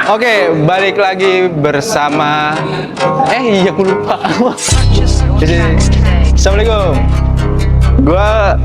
Oke, balik lagi bersama iya aku lupa. Assalamualaikum. Gua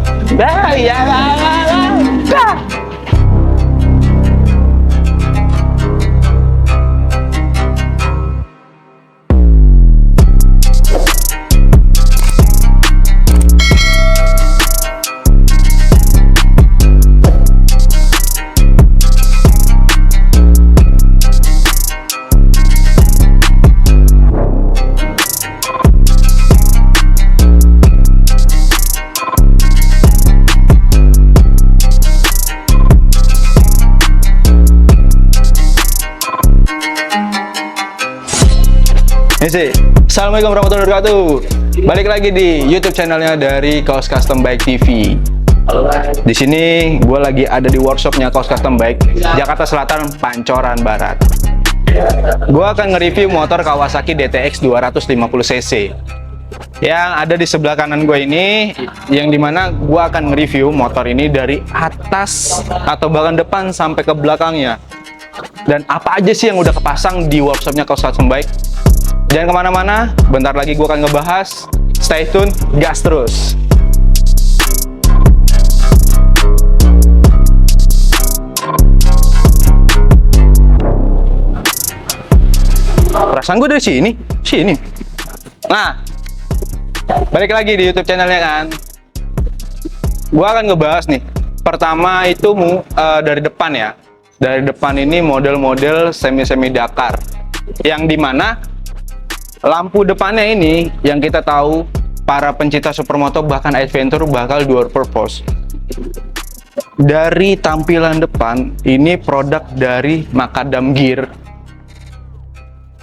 ini sih. Assalamualaikum warahmatullahi wabarakatuh. Balik lagi di YouTube channelnya dari Kaos Custom Bike TV. Di sini gue lagi ada di workshopnya Kaos Custom Bike, Jakarta Selatan, Pancoran Barat. Gue akan nge-review motor Kawasaki DTX 250cc yang ada di sebelah kanan gue ini, yang dimana gue akan nge-review motor ini dari atas atau bahkan depan sampai ke belakangnya, dan apa aja sih yang udah kepasang di workshopnya Kaos Custom Bike. Jangan kemana-mana, bentar lagi gue akan ngebahas. Stay tune, gas terus. Perasaan gue dari sini. Nah, balik lagi di YouTube channelnya kan. Gue akan ngebahas nih. Pertama itu dari depan ya. Dari depan ini model-model semi-semi Dakar, yang dimana lampu depannya ini yang kita tahu para pencinta supermoto bahkan adventure bakal dual purpose. Dari tampilan depan ini produk dari Macadam Gear.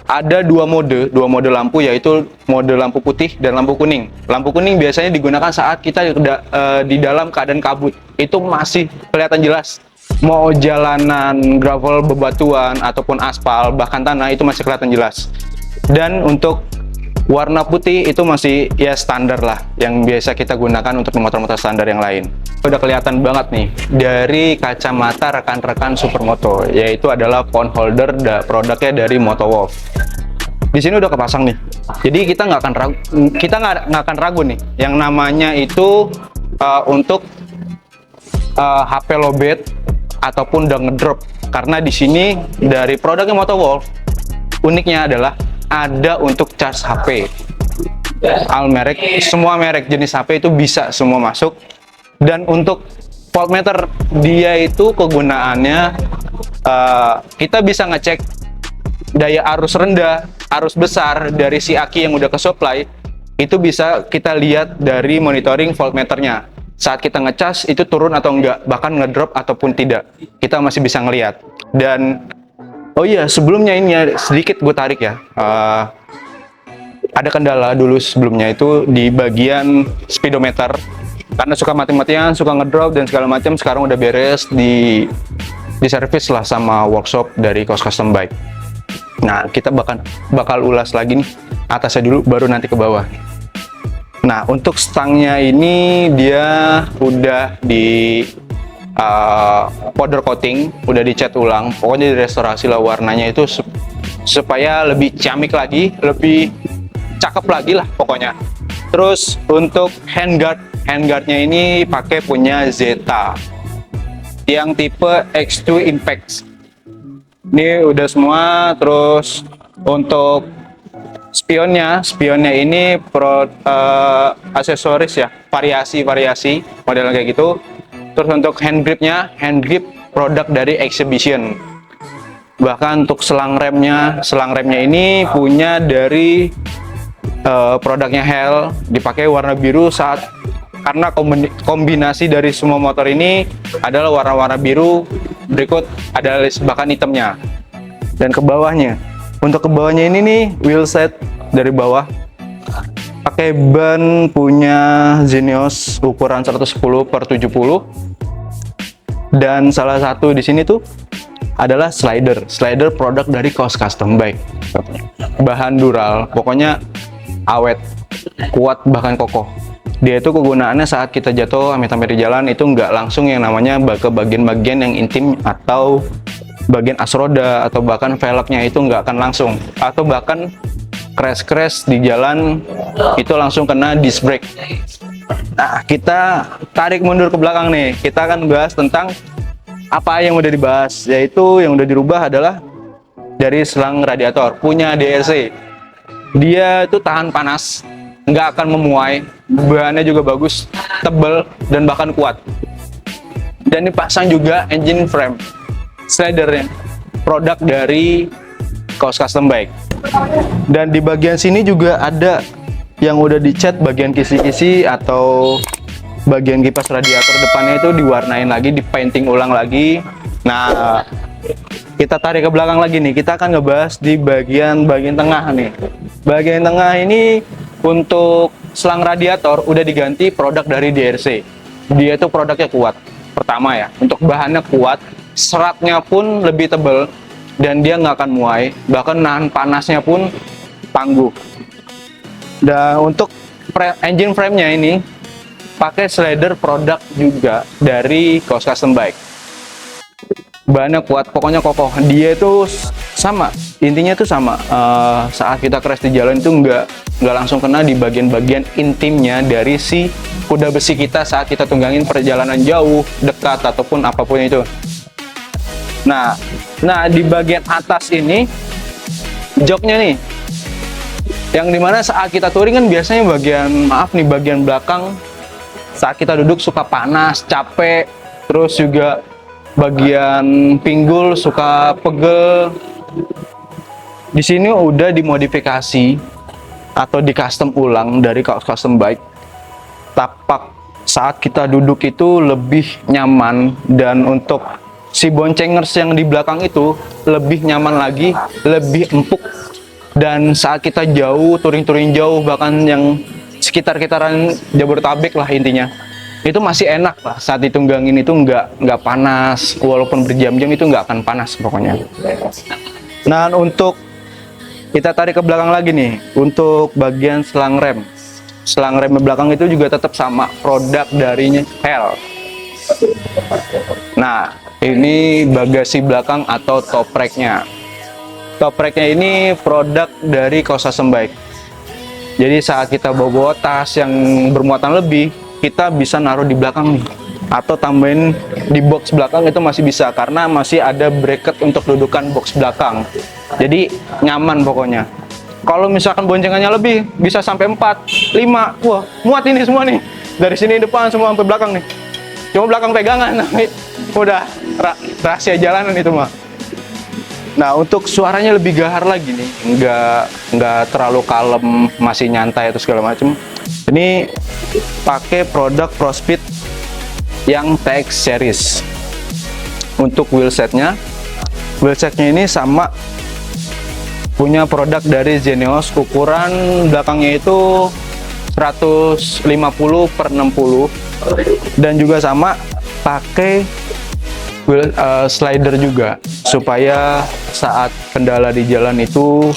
Ada dua mode lampu, yaitu mode lampu putih dan lampu kuning. Lampu kuning biasanya digunakan saat kita di dalam keadaan kabut. Itu masih kelihatan jelas. Mau jalanan gravel, bebatuan ataupun aspal bahkan tanah, itu masih kelihatan jelas. Dan untuk warna putih itu masih ya standar lah, yang biasa kita gunakan untuk motor-motor standar yang lain. Udah kelihatan banget nih dari kacamata rekan-rekan supermoto, yaitu adalah phone holder produknya dari Motowolf. Di sini udah kepasang nih, jadi kita nggak akan ragu nih yang namanya itu untuk HP lowbat ataupun udah ngedrop, karena di sini dari produknya Motowolf uniknya adalah ada untuk charge HP. All merek, semua merek jenis HP itu bisa semua masuk. Dan untuk voltmeter, dia itu kegunaannya kita bisa ngecek daya arus rendah, arus besar dari si aki yang udah ke supply. Itu bisa kita lihat dari monitoring voltmeternya. Saat kita ngecas itu turun atau enggak, bahkan ngedrop ataupun tidak, kita masih bisa ngelihat. Dan oh iya, sebelumnya ini ya, sedikit gue tarik ya. Ada kendala dulu sebelumnya itu di bagian speedometer, karena suka mati-matian, suka ngedrop dan segala macam. Sekarang udah beres, di servis lah sama workshop dari Kaos Custom Bike. Nah, kita bakal ulas lagi nih atasnya dulu, baru nanti ke bawah. Nah, untuk stangnya ini dia udah di powder coating, udah dicat ulang, pokoknya direstorasi lah warnanya itu supaya lebih ciamik lagi, lebih cakep lagi lah pokoknya. Terus untuk handguardnya ini pakai punya Zeta yang tipe X2 Impact. Ini udah semua. Terus untuk spionnya ini aksesoris ya, variasi modelnya kayak gitu. Terus untuk hand grip produk dari Exhibition. Bahkan untuk selang remnya ini punya dari produknya Hell, dipakai warna biru karena kombinasi dari semua motor ini adalah warna-warna biru. Berikut ada bahkan hitamnya. Dan ke bawahnya, untuk ke bawahnya ini nih wheelset dari bawah pakai ban punya Xenios ukuran 110/70, dan salah satu di sini tuh adalah slider produk dari Kaos Custom Bike. Bahan dural, pokoknya awet, kuat bahkan kokoh. Dia itu kegunaannya saat kita jatuh amit-amit di jalan itu nggak langsung yang namanya ke bagian-bagian yang intim atau bagian as roda atau bahkan velgnya itu nggak akan langsung, atau bahkan crash di jalan itu langsung kena disc brake. Nah, kita tarik mundur ke belakang nih, kita akan bahas tentang apa yang udah dibahas, yaitu yang udah dirubah adalah dari selang radiator punya DRC. Dia itu tahan panas, nggak akan memuai, bahannya juga bagus, tebal, dan bahkan kuat. Dan dipasang juga engine frame slidernya, produk dari Kaos Custom Bike. Dan di bagian sini juga ada yang udah dicat bagian kisi-kisi atau bagian kipas radiator depannya itu diwarnain lagi, dipainting ulang lagi. Nah, kita tarik ke belakang lagi nih, kita akan ngebahas di bagian tengah nih. Bagian tengah ini untuk selang radiator udah diganti produk dari DRC. Dia itu produknya kuat. Pertama ya, untuk bahannya kuat, seratnya pun lebih tebal dan dia nggak akan muai, bahkan nahan panasnya pun tangguh. Dan untuk engine frame-nya ini pakai slider produk juga dari Kaos Custom Bike. Bahannya kuat, pokoknya kokoh. Dia itu sama, intinya itu sama. Saat kita crash di jalan itu nggak langsung kena di bagian-bagian intimnya dari si kuda besi kita saat kita tunggangin perjalanan jauh, dekat ataupun apapun itu. Nah di bagian atas ini joknya nih, yang dimana saat kita touring kan biasanya bagian belakang saat kita duduk suka panas, capek, terus juga bagian pinggul suka pegel. Di sini udah dimodifikasi atau di custom ulang dari Kaos Custom Bike. Tapak saat kita duduk itu lebih nyaman, dan untuk si boncengers yang di belakang itu lebih nyaman lagi, lebih empuk. Dan saat kita jauh, touring jauh, bahkan yang sekitar-kitaran Jabodetabek lah intinya, itu masih enak lah saat ditunggangin, itu nggak panas, walaupun berjam-jam itu nggak akan panas pokoknya. Nah, untuk kita tarik ke belakang lagi nih, untuk bagian selang rem belakang itu juga tetap sama, produk dari Hell. Nah, ini bagasi belakang atau top rack-nya. Top rack-nya ini produk dari Kaos Custom Bike. Jadi saat kita bawa tas yang bermuatan lebih, kita bisa naruh di belakang nih, atau tambahin di box belakang itu masih bisa, karena masih ada bracket untuk dudukan box belakang. Jadi nyaman pokoknya. Kalau misalkan boncengannya lebih, bisa sampai 4, 5, wah muat ini semua nih. Dari sini depan semua sampai belakang nih. Cuma belakang pegangan, tapi udah rahasia jalanan itu mah. Nah, untuk suaranya lebih gahar lagi nih, nggak terlalu kalem, masih nyantai atau segala macam. Ini pakai produk ProSpeed yang TX series. Untuk wheelsetnya ini sama, punya produk dari Zeneos, ukuran belakangnya itu 150/60, dan juga sama pakai slider juga, supaya saat kendala di jalan itu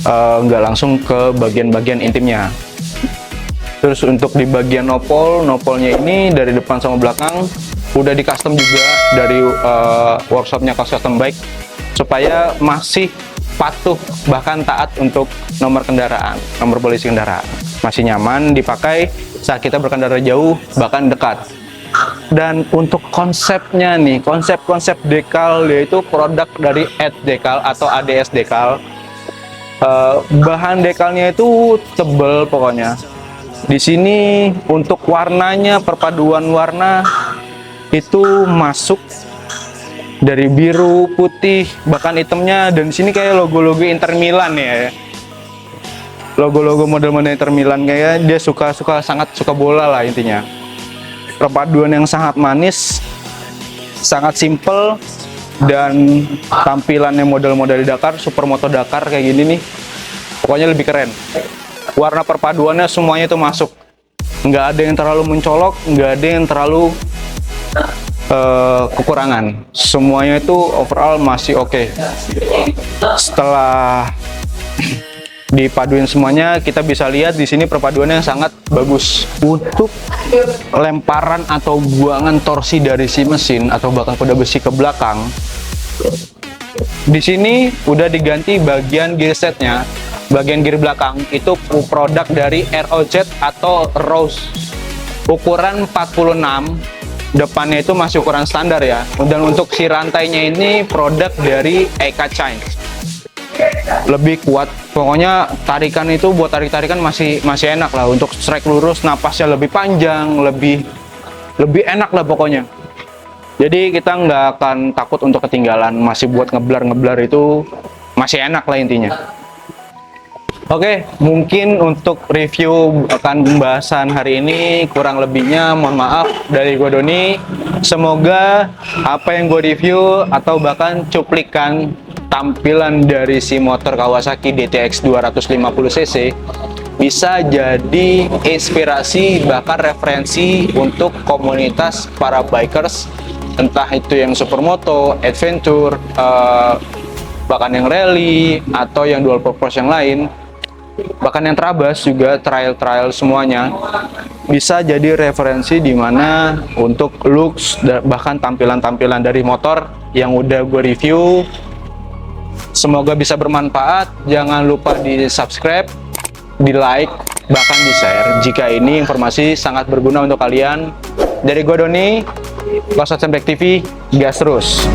nggak langsung ke bagian-bagian intimnya. Terus untuk di bagian nopolnya ini dari depan sama belakang udah di custom juga dari workshopnya Kaos Custom Bike, supaya masih patuh bahkan taat untuk nomor polisi kendaraan. Masih nyaman dipakai saat kita berkendara jauh bahkan dekat. Dan untuk konsepnya nih, konsep dekal, yaitu produk dari AD Dekal atau ADS Dekal. Bahan dekalnya itu tebel pokoknya. Di sini untuk warnanya, perpaduan warna itu masuk dari biru, putih, bahkan hitamnya, dan di sini kayak logo-logo Inter Milan ya. Logo-logo model-model Inter Milan, kayak dia sangat suka bola lah intinya. Perpaduan yang sangat manis, sangat simple, dan tampilannya model-model Dakar, Supermoto Dakar kayak gini nih, pokoknya lebih keren. Warna perpaduannya semuanya itu masuk, nggak ada yang terlalu mencolok, nggak ada yang terlalu kekurangan. Semuanya itu overall masih oke. Setelah Dipaduin semuanya, kita bisa lihat di sini perpaduannya yang sangat bagus. Untuk lemparan atau buangan torsi dari si mesin atau bahkan kuda besi ke belakang, di sini udah diganti bagian gear setnya. Bagian gear belakang itu produk dari ROZ atau Rose, ukuran 46. Depannya itu masih ukuran standar ya. Dan untuk si rantainya ini produk dari Eka Chain, lebih kuat. Pokoknya tarikan itu buat tarik-tarikan masih enak lah. Untuk strike lurus, napasnya lebih panjang, lebih enak lah pokoknya. Jadi kita nggak akan takut untuk ketinggalan. Masih buat ngeblar itu masih enak lah intinya. Oke, mungkin untuk review akan pembahasan hari ini kurang lebihnya mohon maaf dari gue Doni. Semoga apa yang gue review atau bahkan cuplikan tampilan dari si motor Kawasaki DTX 250cc bisa jadi inspirasi bahkan referensi untuk komunitas para bikers, entah itu yang supermoto, adventure, bahkan yang rally atau yang dual purpose yang lain, bahkan yang terabas juga, trial semuanya bisa jadi referensi di mana untuk looks bahkan tampilan-tampilan dari motor yang udah gue review. Semoga bisa bermanfaat. Jangan lupa di subscribe, di like, bahkan di share jika ini informasi sangat berguna untuk kalian. Dari gue Doni, Losat Sembek TV, gas terus.